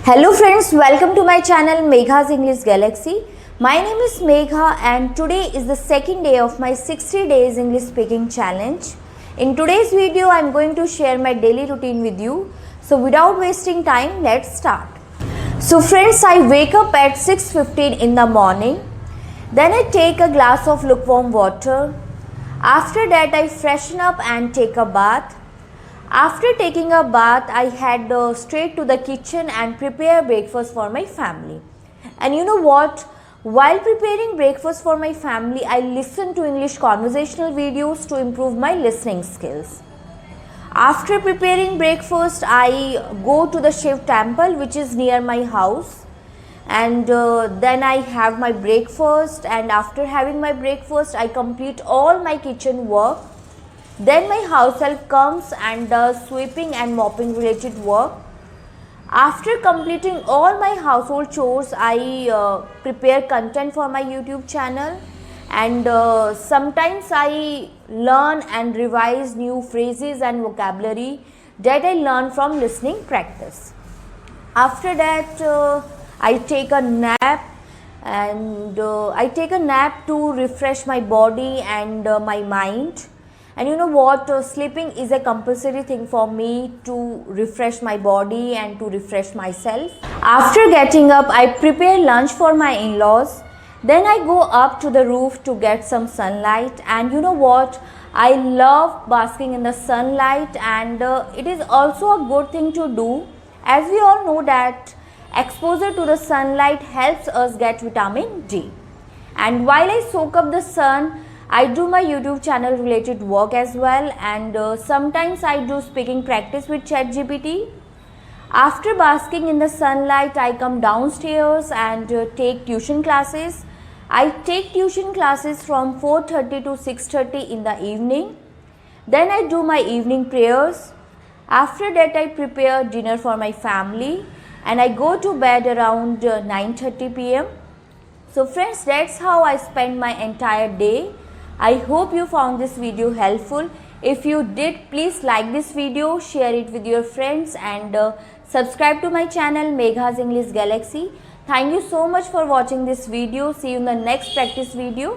Hello friends, welcome to my channel Megha's English Galaxy. My name is Megha and today is the second day of my 60 days English speaking challenge. In today's video, I am going to share my daily routine with you. So without wasting time, let's start. So friends, I wake up at 6:15 in the morning. Then I take a glass of lukewarm water. After that, I freshen up and take a bath. After taking a bath, I head straight to the kitchen and prepare breakfast for my family. And you know what? While preparing breakfast for my family, I listen to English conversational videos to improve my listening skills. After preparing breakfast, I go to the Shiv temple which is near my house. And then I have my breakfast, and after having my breakfast, I complete all my kitchen work. Then my house help comes and does sweeping and mopping related work. After completing all my household chores, I prepare content for my YouTube channel, and sometimes I learn and revise new phrases and vocabulary that I learn from listening practice. After that, I take a nap, and I take a nap to refresh my body and my mind. And you know what, sleeping is a compulsory thing for me to refresh my body and to refresh myself. After getting up, I prepare lunch for my in-laws. Then I go up to the roof to get some sunlight. And you know what, I love basking in the sunlight, and it is also a good thing to do, as we all know that exposure to the sunlight helps us get vitamin D. And while I soak up the sun, I do my YouTube channel related work as well, and sometimes I do speaking practice with ChatGPT. After basking in the sunlight, I come downstairs and take tuition classes. I take tuition classes from 4:30 to 6:30 in the evening. Then I do my evening prayers. After that, I prepare dinner for my family, and I go to bed around 9:30 p.m. So friends, that's how I spend my entire day. I hope you found this video helpful. If you did, please like this video, share it with your friends, and subscribe to my channel Megha's English Galaxy. Thank you so much for watching this video. See you in the next practice video.